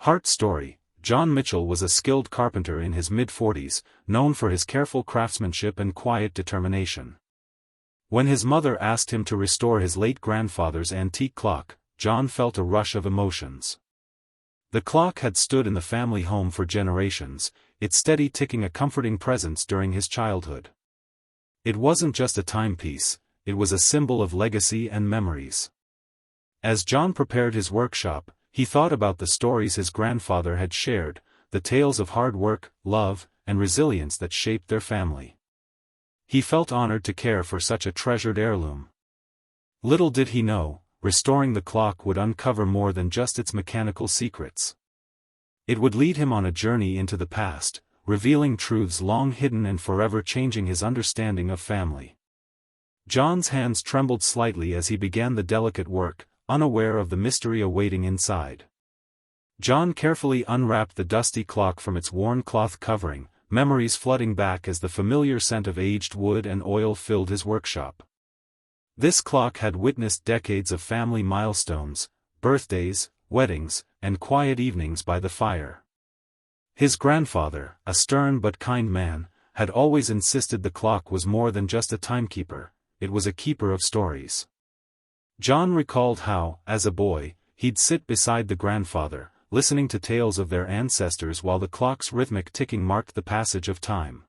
Heart story. John Mitchell was a skilled carpenter in his mid-40s, known for his careful craftsmanship and quiet determination. When his mother asked him to restore his late grandfather's antique clock, John felt a rush of emotions. The clock had stood in the family home for generations, its steady ticking a comforting presence during his childhood. It wasn't just a timepiece, it was a symbol of legacy and memories. As John prepared his workshop, he thought about the stories his grandfather had shared, the tales of hard work, love, and resilience that shaped their family. He felt honored to care for such a treasured heirloom. Little did he know, restoring the clock would uncover more than just its mechanical secrets. It would lead him on a journey into the past, revealing truths long hidden and forever changing his understanding of family. John's hands trembled slightly as he began the delicate work, unaware of the mystery awaiting inside. John carefully unwrapped the dusty clock from its worn cloth covering, memories flooding back as the familiar scent of aged wood and oil filled his workshop. This clock had witnessed decades of family milestones, birthdays, weddings, and quiet evenings by the fire. His grandfather, a stern but kind man, had always insisted the clock was more than just a timekeeper, it was a keeper of stories. John recalled how, as a boy, he'd sit beside the grandfather, listening to tales of their ancestors while the clock's rhythmic ticking marked the passage of time.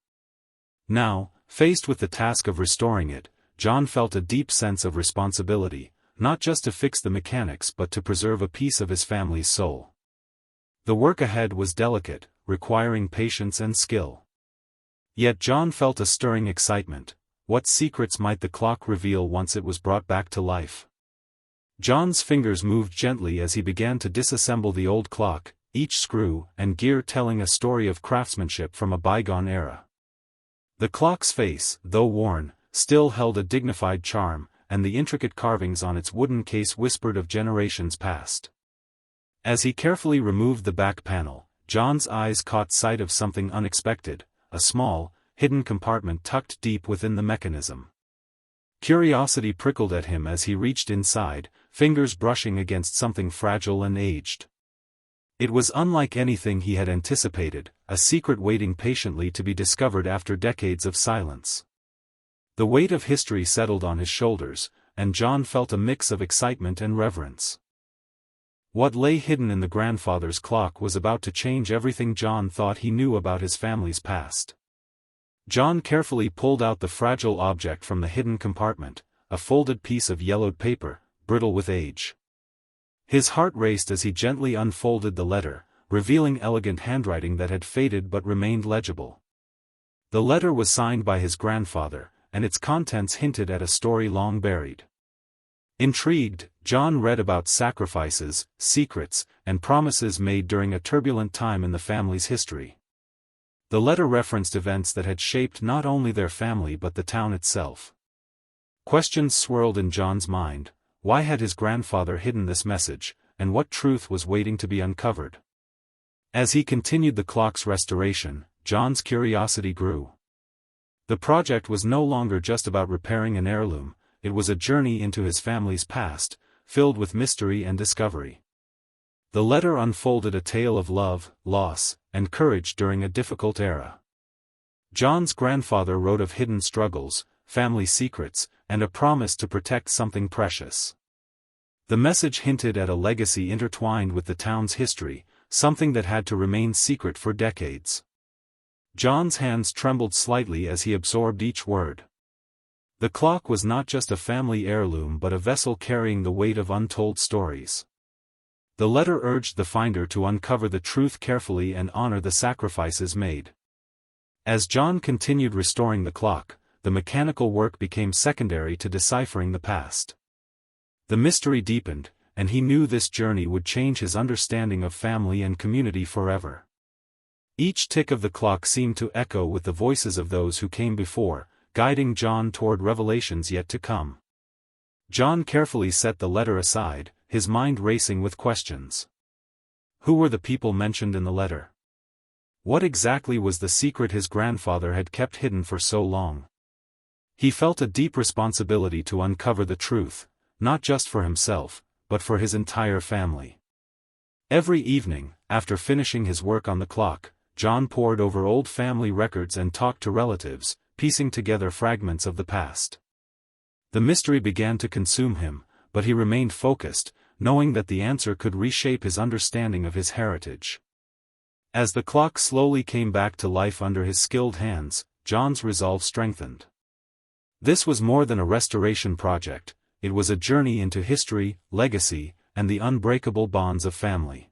Now, faced with the task of restoring it, John felt a deep sense of responsibility, not just to fix the mechanics but to preserve a piece of his family's soul. The work ahead was delicate, requiring patience and skill. Yet John felt a stirring excitement. What secrets might the clock reveal once it was brought back to life? John's fingers moved gently as he began to disassemble the old clock, each screw and gear telling a story of craftsmanship from a bygone era. The clock's face, though worn, still held a dignified charm, and the intricate carvings on its wooden case whispered of generations past. As he carefully removed the back panel, John's eyes caught sight of something unexpected, a small, hidden compartment tucked deep within the mechanism. Curiosity prickled at him as he reached inside, fingers brushing against something fragile and aged. It was unlike anything he had anticipated, a secret waiting patiently to be discovered after decades of silence. The weight of history settled on his shoulders, and John felt a mix of excitement and reverence. What lay hidden in the grandfather's clock was about to change everything John thought he knew about his family's past. John carefully pulled out the fragile object from the hidden compartment, a folded piece of yellowed paper, brittle with age. His heart raced as he gently unfolded the letter, revealing elegant handwriting that had faded but remained legible. The letter was signed by his grandfather, and its contents hinted at a story long buried. Intrigued, John read about sacrifices, secrets, and promises made during a turbulent time in the family's history. The letter referenced events that had shaped not only their family but the town itself. Questions swirled in John's mind. Why had his grandfather hidden this message, and what truth was waiting to be uncovered? As he continued the clock's restoration, John's curiosity grew. The project was no longer just about repairing an heirloom, it was a journey into his family's past, filled with mystery and discovery. The letter unfolded a tale of love, loss, and courage during a difficult era. John's grandfather wrote of hidden struggles, family secrets, and a promise to protect something precious. The message hinted at a legacy intertwined with the town's history, something that had to remain secret for decades. John's hands trembled slightly as he absorbed each word. The clock was not just a family heirloom but a vessel carrying the weight of untold stories. The letter urged the finder to uncover the truth carefully and honor the sacrifices made. As John continued restoring the clock, the mechanical work became secondary to deciphering the past. The mystery deepened, and he knew this journey would change his understanding of family and community forever. Each tick of the clock seemed to echo with the voices of those who came before, guiding John toward revelations yet to come. John carefully set the letter aside, his mind racing with questions. Who were the people mentioned in the letter? What exactly was the secret his grandfather had kept hidden for so long? He felt a deep responsibility to uncover the truth, not just for himself, but for his entire family. Every evening, after finishing his work on the clock, John pored over old family records and talked to relatives, piecing together fragments of the past. The mystery began to consume him, but he remained focused, knowing that the answer could reshape his understanding of his heritage. As the clock slowly came back to life under his skilled hands, John's resolve strengthened. This was more than a restoration project, it was a journey into history, legacy, and the unbreakable bonds of family.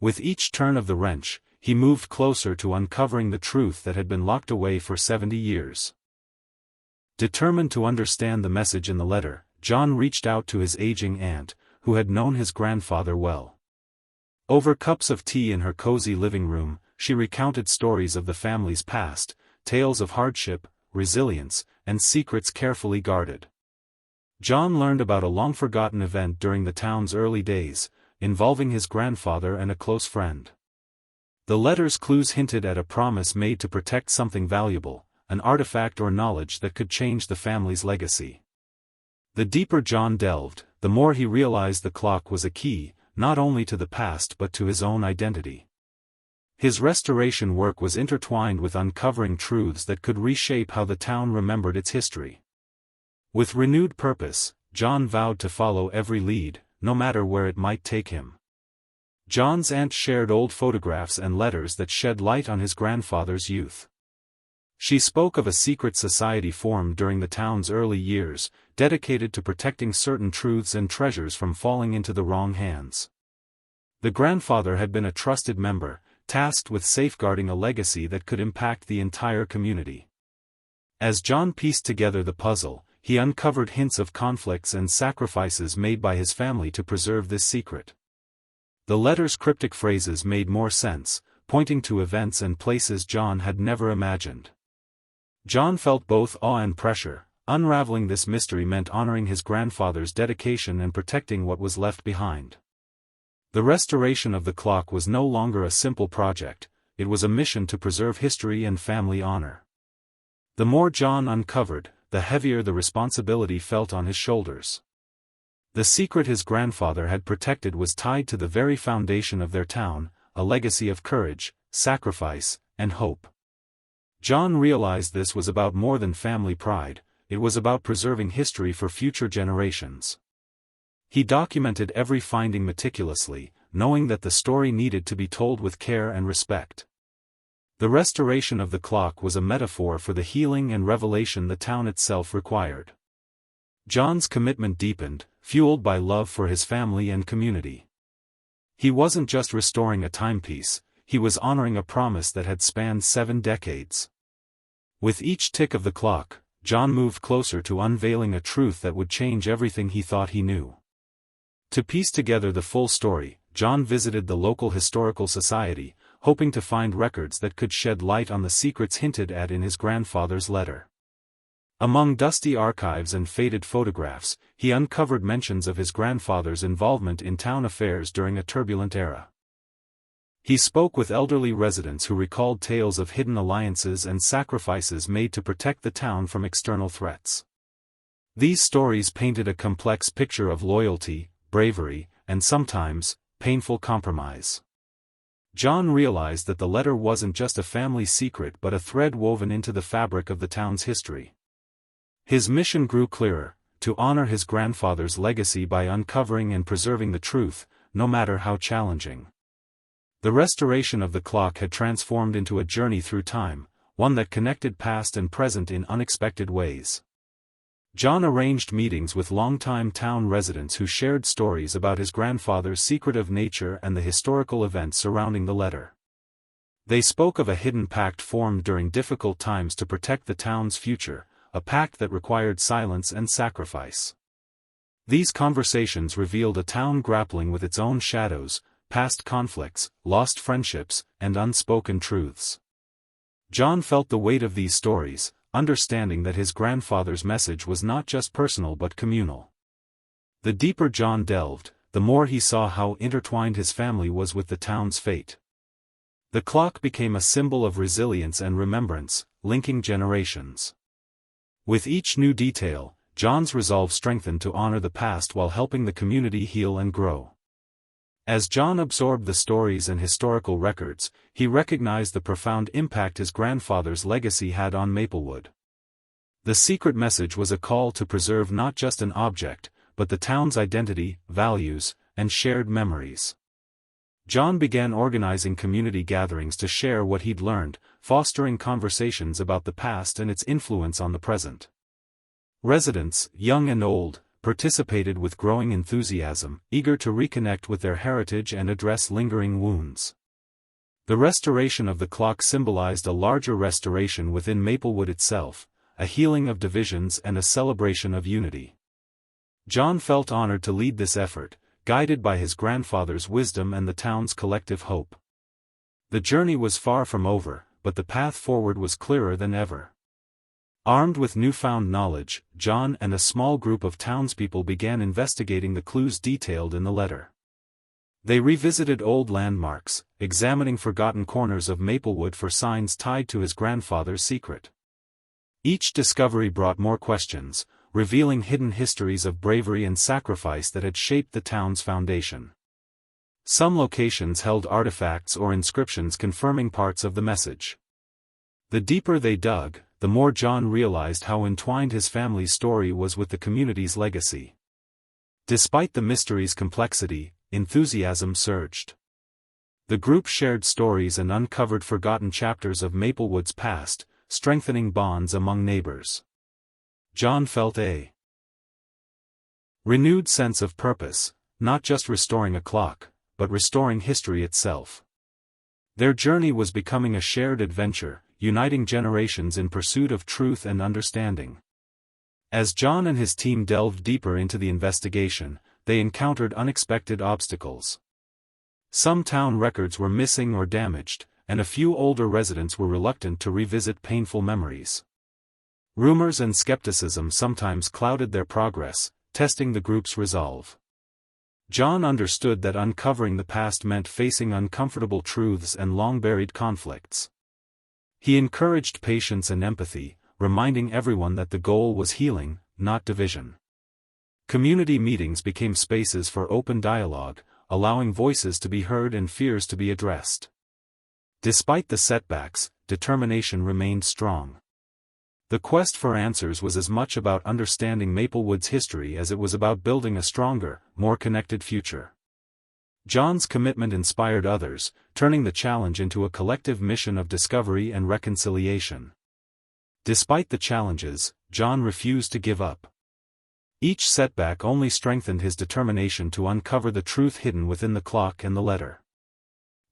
With each turn of the wrench, he moved closer to uncovering the truth that had been locked away for 70 years. Determined to understand the message in the letter, John reached out to his aging aunt, who had known his grandfather well. Over cups of tea in her cozy living room, she recounted stories of the family's past, tales of hardship, resilience, and secrets carefully guarded. John learned about a long-forgotten event during the town's early days, involving his grandfather and a close friend. The letter's clues hinted at a promise made to protect something valuable, an artifact or knowledge that could change the family's legacy. The deeper John delved, the more he realized the clock was a key, not only to the past but to his own identity. His restoration work was intertwined with uncovering truths that could reshape how the town remembered its history. With renewed purpose, John vowed to follow every lead, no matter where it might take him. John's aunt shared old photographs and letters that shed light on his grandfather's youth. She spoke of a secret society formed during the town's early years, dedicated to protecting certain truths and treasures from falling into the wrong hands. The grandfather had been a trusted member, tasked with safeguarding a legacy that could impact the entire community. As John pieced together the puzzle, he uncovered hints of conflicts and sacrifices made by his family to preserve this secret. The letter's cryptic phrases made more sense, pointing to events and places John had never imagined. John felt both awe and pressure. Unraveling this mystery meant honoring his grandfather's dedication and protecting what was left behind. The restoration of the clock was no longer a simple project, it was a mission to preserve history and family honor. The more John uncovered, the heavier the responsibility felt on his shoulders. The secret his grandfather had protected was tied to the very foundation of their town, a legacy of courage, sacrifice, and hope. John realized this was about more than family pride, it was about preserving history for future generations. He documented every finding meticulously, knowing that the story needed to be told with care and respect. The restoration of the clock was a metaphor for the healing and revelation the town itself required. John's commitment deepened, fueled by love for his family and community. He wasn't just restoring a timepiece, he was honoring a promise that had spanned 7 decades. With each tick of the clock, John moved closer to unveiling a truth that would change everything he thought he knew. To piece together the full story, John visited the local historical society, hoping to find records that could shed light on the secrets hinted at in his grandfather's letter. Among dusty archives and faded photographs, he uncovered mentions of his grandfather's involvement in town affairs during a turbulent era. He spoke with elderly residents who recalled tales of hidden alliances and sacrifices made to protect the town from external threats. These stories painted a complex picture of loyalty, bravery, and sometimes, painful compromise. John realized that the letter wasn't just a family secret but a thread woven into the fabric of the town's history. His mission grew clearer, to honor his grandfather's legacy by uncovering and preserving the truth, no matter how challenging. The restoration of the clock had transformed into a journey through time, one that connected past and present in unexpected ways. John arranged meetings with longtime town residents who shared stories about his grandfather's secretive nature and the historical events surrounding the letter. They spoke of a hidden pact formed during difficult times to protect the town's future, a pact that required silence and sacrifice. These conversations revealed a town grappling with its own shadows, past conflicts, lost friendships, and unspoken truths. John felt the weight of these stories, understanding that his grandfather's message was not just personal but communal. The deeper John delved, the more he saw how intertwined his family was with the town's fate. The clock became a symbol of resilience and remembrance, linking generations. With each new detail, John's resolve strengthened to honor the past while helping the community heal and grow. As John absorbed the stories and historical records, he recognized the profound impact his grandfather's legacy had on Maplewood. The secret message was a call to preserve not just an object, but the town's identity, values, and shared memories. John began organizing community gatherings to share what he'd learned, fostering conversations about the past and its influence on the present. Residents, young and old, participated with growing enthusiasm, eager to reconnect with their heritage and address lingering wounds. The restoration of the clock symbolized a larger restoration within Maplewood itself, a healing of divisions and a celebration of unity. John felt honored to lead this effort, guided by his grandfather's wisdom and the town's collective hope. The journey was far from over, but the path forward was clearer than ever. Armed with newfound knowledge, John and a small group of townspeople began investigating the clues detailed in the letter. They revisited old landmarks, examining forgotten corners of Maplewood for signs tied to his grandfather's secret. Each discovery brought more questions, revealing hidden histories of bravery and sacrifice that had shaped the town's foundation. Some locations held artifacts or inscriptions confirming parts of the message. The deeper they dug, the more John realized how entwined his family's story was with the community's legacy. Despite the mystery's complexity, enthusiasm surged. The group shared stories and uncovered forgotten chapters of Maplewood's past, strengthening bonds among neighbors. John felt a renewed sense of purpose, not just restoring a clock, but restoring history itself. Their journey was becoming a shared adventure, uniting generations in pursuit of truth and understanding. As John and his team delved deeper into the investigation, they encountered unexpected obstacles. Some town records were missing or damaged, and a few older residents were reluctant to revisit painful memories. Rumors and skepticism sometimes clouded their progress, testing the group's resolve. John understood that uncovering the past meant facing uncomfortable truths and long-buried conflicts. He encouraged patience and empathy, reminding everyone that the goal was healing, not division. Community meetings became spaces for open dialogue, allowing voices to be heard and fears to be addressed. Despite the setbacks, determination remained strong. The quest for answers was as much about understanding Maplewood's history as it was about building a stronger, more connected future. John's commitment inspired others, turning the challenge into a collective mission of discovery and reconciliation. Despite the challenges, John refused to give up. Each setback only strengthened his determination to uncover the truth hidden within the clock and the letter.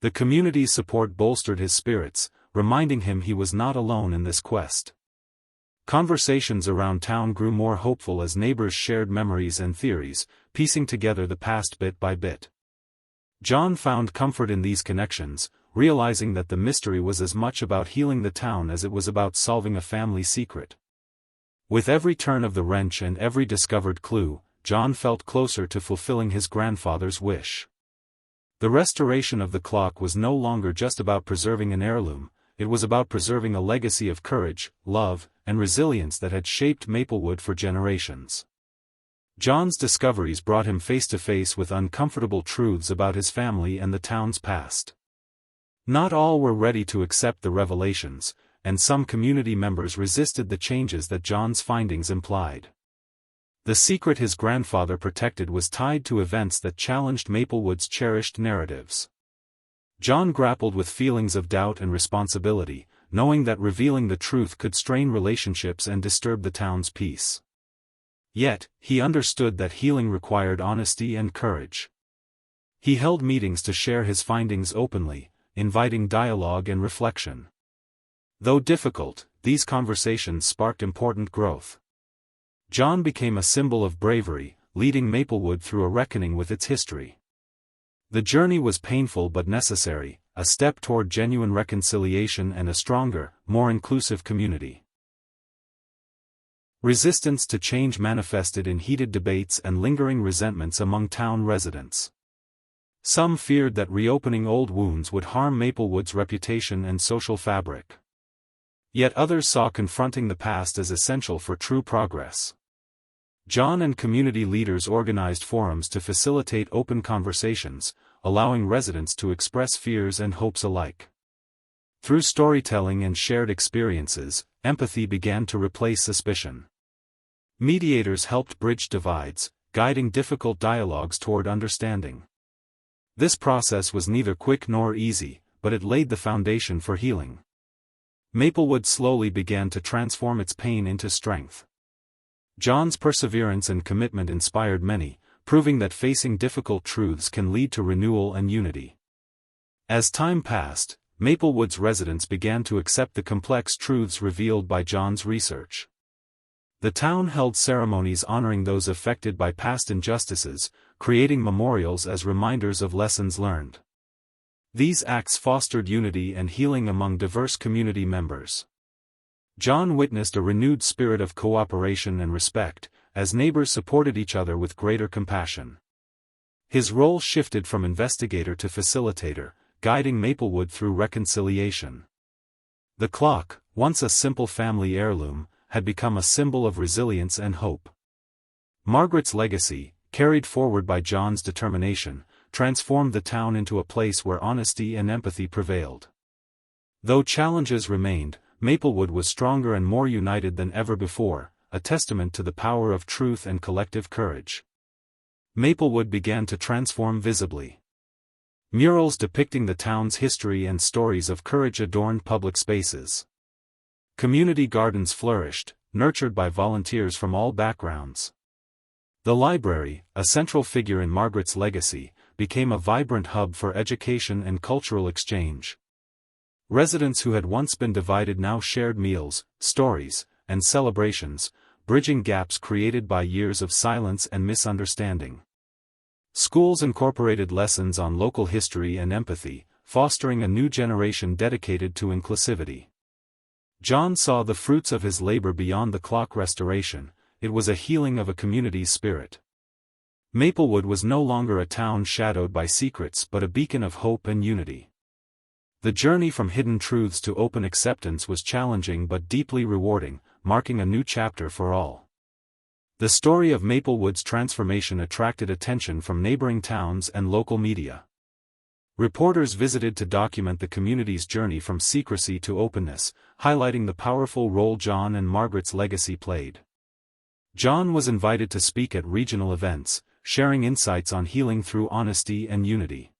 The community's support bolstered his spirits, reminding him he was not alone in this quest. Conversations around town grew more hopeful as neighbors shared memories and theories, piecing together the past bit by bit. John found comfort in these connections, realizing that the mystery was as much about healing the town as it was about solving a family secret. With every turn of the wrench and every discovered clue, John felt closer to fulfilling his grandfather's wish. The restoration of the clock was no longer just about preserving an heirloom, it was about preserving a legacy of courage, love, and resilience that had shaped Maplewood for generations. John's discoveries brought him face to face with uncomfortable truths about his family and the town's past. Not all were ready to accept the revelations, and some community members resisted the changes that John's findings implied. The secret his grandfather protected was tied to events that challenged Maplewood's cherished narratives. John grappled with feelings of doubt and responsibility, knowing that revealing the truth could strain relationships and disturb the town's peace. Yet, he understood that healing required honesty and courage. He held meetings to share his findings openly, inviting dialogue and reflection. Though difficult, these conversations sparked important growth. John became a symbol of bravery, leading Maplewood through a reckoning with its history. The journey was painful but necessary, a step toward genuine reconciliation and a stronger, more inclusive community. Resistance to change manifested in heated debates and lingering resentments among town residents. Some feared that reopening old wounds would harm Maplewood's reputation and social fabric. Yet others saw confronting the past as essential for true progress. John and community leaders organized forums to facilitate open conversations, allowing residents to express fears and hopes alike. Through storytelling and shared experiences, empathy began to replace suspicion. Mediators helped bridge divides, guiding difficult dialogues toward understanding. This process was neither quick nor easy, but it laid the foundation for healing. Maplewood slowly began to transform its pain into strength. John's perseverance and commitment inspired many, proving that facing difficult truths can lead to renewal and unity. As time passed, Maplewood's residents began to accept the complex truths revealed by John's research. The town held ceremonies honoring those affected by past injustices, creating memorials as reminders of lessons learned. These acts fostered unity and healing among diverse community members. John witnessed a renewed spirit of cooperation and respect, as neighbors supported each other with greater compassion. His role shifted from investigator to facilitator, guiding Maplewood through reconciliation. The clock, once a simple family heirloom, had become a symbol of resilience and hope. Margaret's legacy, carried forward by John's determination, transformed the town into a place where honesty and empathy prevailed. Though challenges remained, Maplewood was stronger and more united than ever before, a testament to the power of truth and collective courage. Maplewood began to transform visibly. Murals depicting the town's history and stories of courage adorned public spaces. Community gardens flourished, nurtured by volunteers from all backgrounds. The library, a central figure in Margaret's legacy, became a vibrant hub for education and cultural exchange. Residents who had once been divided now shared meals, stories, and celebrations, bridging gaps created by years of silence and misunderstanding. Schools incorporated lessons on local history and empathy, fostering a new generation dedicated to inclusivity. John saw the fruits of his labor beyond the clock restoration. It was a healing of a community's spirit. Maplewood was no longer a town shadowed by secrets but a beacon of hope and unity. The journey from hidden truths to open acceptance was challenging but deeply rewarding, marking a new chapter for all. The story of Maplewood's transformation attracted attention from neighboring towns and local media. Reporters visited to document the community's journey from secrecy to openness, highlighting the powerful role John and Margaret's legacy played. John was invited to speak at regional events, sharing insights on healing through honesty and unity.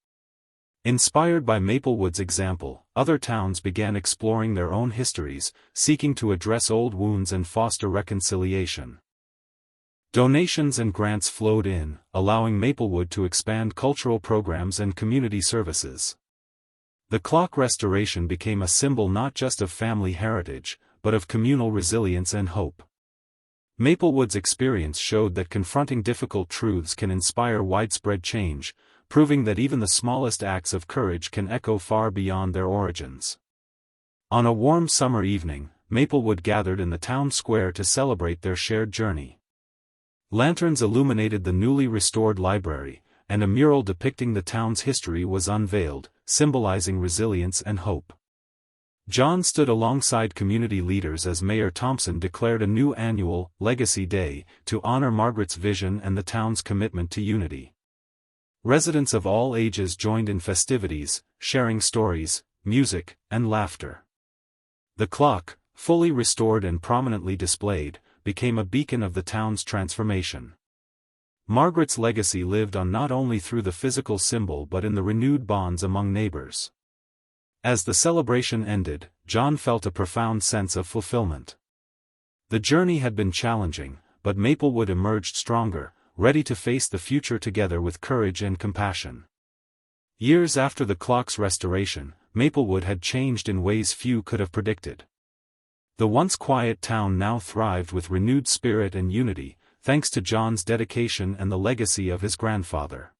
Inspired by Maplewood's example, other towns began exploring their own histories, seeking to address old wounds and foster reconciliation. Donations and grants flowed in, allowing Maplewood to expand cultural programs and community services. The clock restoration became a symbol not just of family heritage, but of communal resilience and hope. Maplewood's experience showed that confronting difficult truths can inspire widespread change, proving that even the smallest acts of courage can echo far beyond their origins. On a warm summer evening, Maplewood gathered in the town square to celebrate their shared journey. Lanterns illuminated the newly restored library, and a mural depicting the town's history was unveiled, symbolizing resilience and hope. John stood alongside community leaders as Mayor Thompson declared a new annual Legacy Day to honor Margaret's vision and the town's commitment to unity. Residents of all ages joined in festivities, sharing stories, music, and laughter. The clock, fully restored and prominently displayed, became a beacon of the town's transformation. Margaret's legacy lived on not only through the physical symbol but in the renewed bonds among neighbors. As the celebration ended, John felt a profound sense of fulfillment. The journey had been challenging, but Maplewood emerged stronger, ready to face the future together with courage and compassion. Years after the clock's restoration, Maplewood had changed in ways few could have predicted. The once quiet town now thrived with renewed spirit and unity, thanks to John's dedication and the legacy of his grandfather.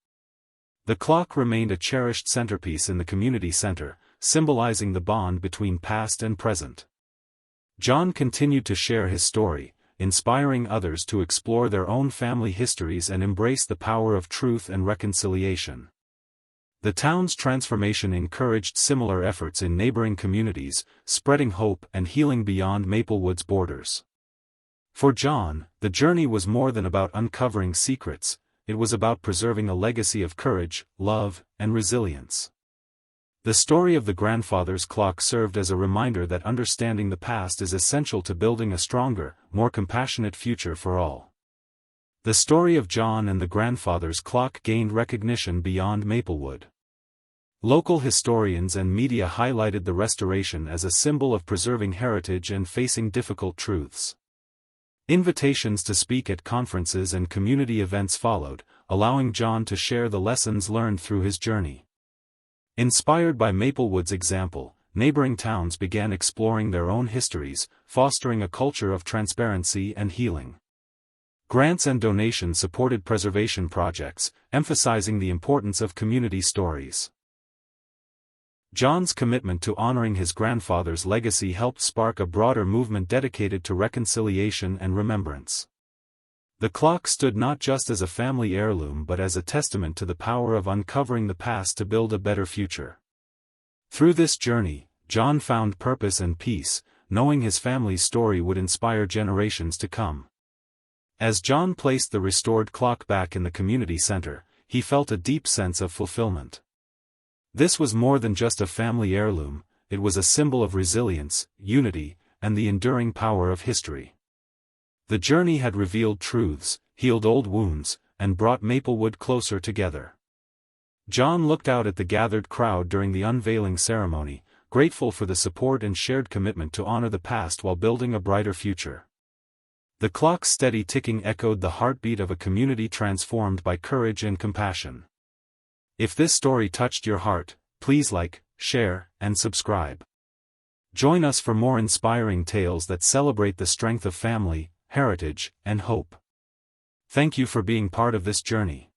The clock remained a cherished centerpiece in the community center, symbolizing the bond between past and present. John continued to share his story, inspiring others to explore their own family histories and embrace the power of truth and reconciliation. The town's transformation encouraged similar efforts in neighboring communities, spreading hope and healing beyond Maplewood's borders. For John, the journey was more than about uncovering secrets, it was about preserving a legacy of courage, love, and resilience. The story of the grandfather's clock served as a reminder that understanding the past is essential to building a stronger, more compassionate future for all. The story of John and the grandfather's clock gained recognition beyond Maplewood. Local historians and media highlighted the restoration as a symbol of preserving heritage and facing difficult truths. Invitations to speak at conferences and community events followed, allowing John to share the lessons learned through his journey. Inspired by Maplewood's example, neighboring towns began exploring their own histories, fostering a culture of transparency and healing. Grants and donations supported preservation projects, emphasizing the importance of community stories. John's commitment to honoring his grandfather's legacy helped spark a broader movement dedicated to reconciliation and remembrance. The clock stood not just as a family heirloom but as a testament to the power of uncovering the past to build a better future. Through this journey, John found purpose and peace, knowing his family's story would inspire generations to come. As John placed the restored clock back in the community center, he felt a deep sense of fulfillment. This was more than just a family heirloom, it was a symbol of resilience, unity, and the enduring power of history. The journey had revealed truths, healed old wounds, and brought Maplewood closer together. John looked out at the gathered crowd during the unveiling ceremony, grateful for the support and shared commitment to honor the past while building a brighter future. The clock's steady ticking echoed the heartbeat of a community transformed by courage and compassion. If this story touched your heart, please like, share, and subscribe. Join us for more inspiring tales that celebrate the strength of family, heritage, and hope. Thank you for being part of this journey.